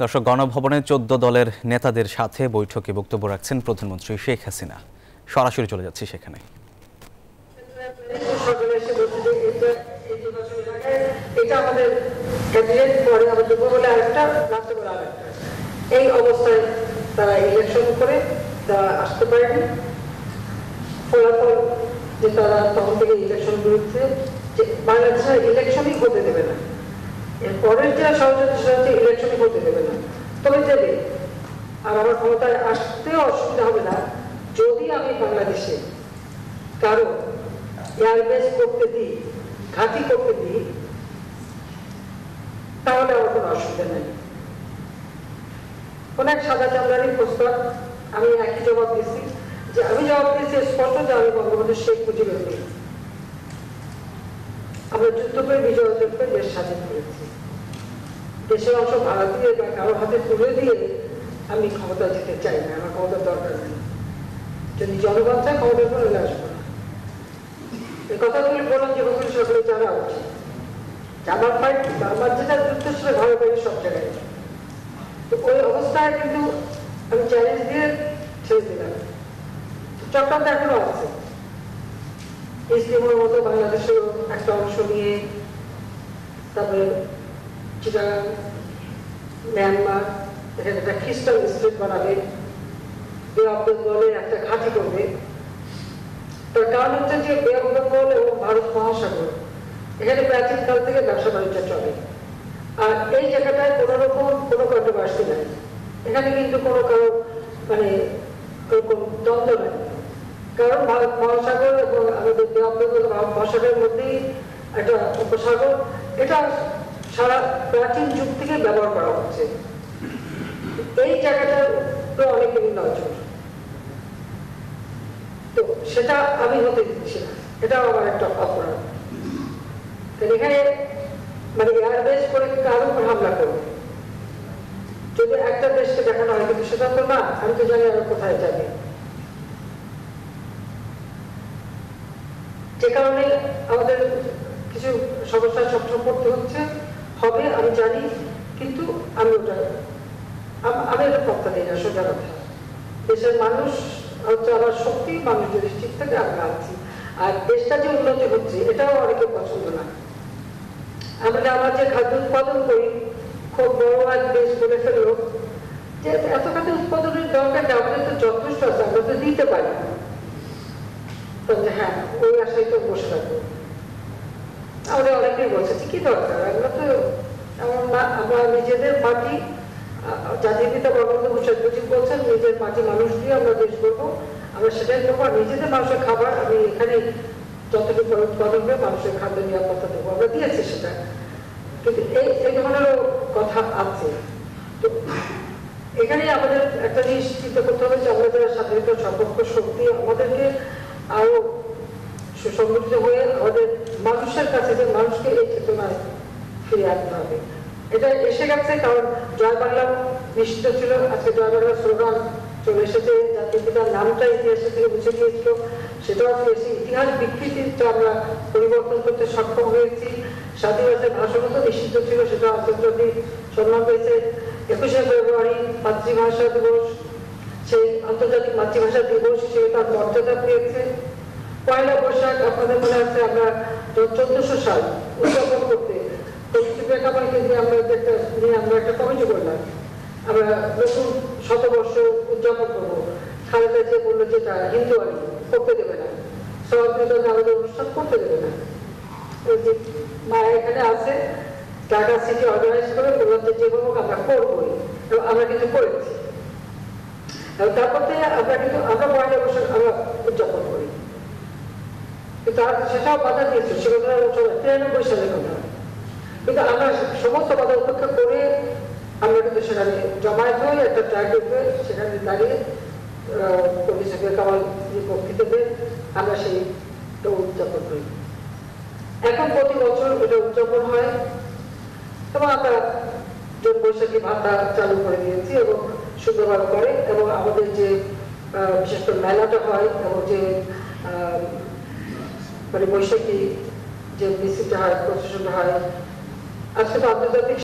দর্শক, গণভবনে ১৪ দলের নেতাদের সাথে বৈঠকে বক্তব্য রাখছেন প্রধানমন্ত্রী শেখ হাসিনা। সরাসরি চলে যাচ্ছি সেখানে। এই অবস্থায় তারা ইলেকশন করে তারা আসতে পারেনি। ফলাফল যে তারা তখন থেকে ইলেকশন বিরুদ্ধে যে বাংলাদেশের ইলেকশনই হতে দেবে না, এর পরের যে ষড়যন্ত্র ইলেকশনই হতে দেবে না। তবে দেবে, আর আমার ক্ষমতায় আসতেও অসুবিধা হবে না যদি আমি বাংলাদেশে কারো এয়ারবেস করতে দিই, ঘাঁটি করতে দিই, তাহলে আমার কোনো অসুবিধা নেই। অনেক সাদা চামড়ারই প্রস্তাব আমি একই জবাব দিচ্ছি, যে আমি জবাব দিচ্ছি স্পষ্ট যে আমি বঙ্গবন্ধু শেখ মুজিবের মেয়ে। আমরা যুদ্ধ করে বিজয় অর্জন করে দেশ স্বাধীন করেছি। দেশের অংশ ভাড়া দিয়ে বা কারো হাতে তুলে দিয়ে আমি ক্ষমতা যেতে চাই না, আমার ক্ষমতার দরকার নেই। যদি জনগণ চায় ক্ষমতার করে আসবো না। এই কথাগুলি বললাম যে সকলে সকলে জানা উচিত। আমার ফাইট আমার যেটা যুদ্ধ ছিল ঘরে ঘরে সব জায়গায়। তো ওই অবস্থায় কিন্তু আমি চ্যালেঞ্জ দিয়ে ছেড়ে দিলাম। চক্রান্ত এখনো আছে। ইসলামের মতো বাংলাদেশের একটা অংশ নিয়ে, তারপরে চিটাগাং, মিয়ানমার, এখানে একটা খ্রিস্টান স্টেট বানাবে, বে অফ বেঙ্গলে একটা ঘাঁটি করবে। তার কারণ হচ্ছে যে বে অফ বেঙ্গল এবং ভারত মহাসাগর, এখানে প্রাচীনকাল থেকে ব্যবসা বাণিজ্য চলে। আর এই জায়গাটায় কোনো রকম কোনো কন্ট্রোভার্সি নাই। এখানে কিন্তু কোনো কারো মানে দ্বন্দ্ব নাই। কারণ ভারত মহাসাগর এবং আমাদের বে অফ বেঙ্গল মহাসাগরের মধ্যেই একটা উপসাগর, এটা সারা প্রাচীন যুগ থেকে ব্যবহার করা হচ্ছে। এই জায়গাটার উপরে অনেকেরই নজর, তো সেটা আমি হতে দিচ্ছি না। এটাও আমার একটা অপরাধ। এখানে মানে এয়ারবেস করে কারো উপর হামলা করবে, যদি একটা দেশকে দেখানো হয়, কিন্তু সেটা তো না। আমি তো জানি আর কোথায় যাবে। যে কারণে আমাদের কিছু সমস্যার সবসময় পড়তে হচ্ছে, হবে আমি জানি, কিন্তু আমি এটা পক্তা দিই না। সোজা কথা, দেশের মানুষ হচ্ছে আমার শক্তি। মানুষ যদি ঠিক থাকে আমরা আছি। আর দেশটা যে উন্নতি হচ্ছে এটাও অনেকে পছন্দ না। আমরা যে খাদ্য উৎপাদন করি, খুব বড় এক দেশ বলে ফেলল যে এত খাদ্য উৎপাদনের দরকার নেই, আমাদের তো যথেষ্ট আছে, আমরা তো দিতে পারি। তবে হ্যাঁ, ওই আশায় তো বসে থাকবো। আমাদের অনেকেই বলছে কি দরকার, আমরা তো আমরা নিজেদের মাটি, জাতির পিতা বঙ্গবন্ধু শেখ মুজিব বলছেন নিজের মাটি মানুষ দিয়ে আমরা দেশ করবো, আমরা সেটাই করবো। আর নিজেদের মানুষের খাবার আমি এখানে যতটুকু উৎপাদন করে মানুষের খাদ্য নিরাপত্তা দেবো, আমরা দিয়েছি সেটা। কিন্তু এই ধরনের কথা আছে। তো এখানে আমাদের একটা জিনিস চিন্তা করতে হবে যে আমরা যারা স্বাধীনতা সম্পর্ক শক্তি, আমাদেরকে আরো সুসংগঠিত হয়ে আমাদের মানুষের কাছে, যে মানুষকে এই চেতনায় ফিরে আনতে হবে। এটা এসে গেছে, কারণ জয় বাংলা নিশ্চিত ছিল। আজকে জয় বাংলা স্লোগান চলে এসেছে, জাতির পিতার নামটা ইতিহাসের থেকে মুছে দিয়েছিল, সেটাও ফিরেছে। ইতিহাস বিকৃতিটা আমরা পরিবর্তন করতে সক্ষম হয়েছি। স্বাধীনতার ভাষণও তো নিষিদ্ধ ছিল, সেটা আন্তর্জাতিক সম্মান পেয়েছে। 21শে ফেব্রুয়ারি মাতৃভাষা দিবস, সেই আন্তর্জাতিক মাতৃভাষা দিবস হিসেবে তার মর্যাদা পেয়েছে। পয়লা বৈশাখ আপনাদের মনে আছে, আমরা 1400 সাল উদযাপন করতে প্রেক্ষাপটকে আমরা একটা কমিটি করলাম। আমরা নতুন শতবর্ষ উদযাপন করবো। খালেদা যে বললো যেটা হিন্দু আইন করতে দেবে না, সমাজবিদ্যালয়ে আমাদের অনুষ্ঠান করতে দেবে না। মা এখানে আছে, ঢাকা সিটি অর্গানাইজ করে বললাম যে যেভাবে আমরা করবোই, এবং আমরা কিন্তু করেছি। এবং তারপর থেকে আমরা পয়লা বৈশাখ আমরা উদযাপন করি। কিন্তু সেটাও বাধা দিয়েছে, সেগুলো 93 সালের কথা। কিন্তু আমরা সমস্ত বাধা উপেক্ষা করে আমরা কিন্তু সেখানে জমায়েত হয়ে একটা ট্রাকে সেখানে দাঁড়িয়ে কামাল বক্তৃতাতে আমরা সেইটা উদযাপন করি। এখন প্রতি বছর এটা উদযাপন হয়, এবং আমরা জুন বৈশাখী ভাতা চালু করে দিয়েছি এবং সুন্দরভাবে করে। এবং আমাদের যে বিশেষ করে মেলাটা হয়, এবং যে মানে বৈশাখী যে মিছিলটা হয়, প্রসেশনটা হয়, আজকে তো আন্তর্জাতিক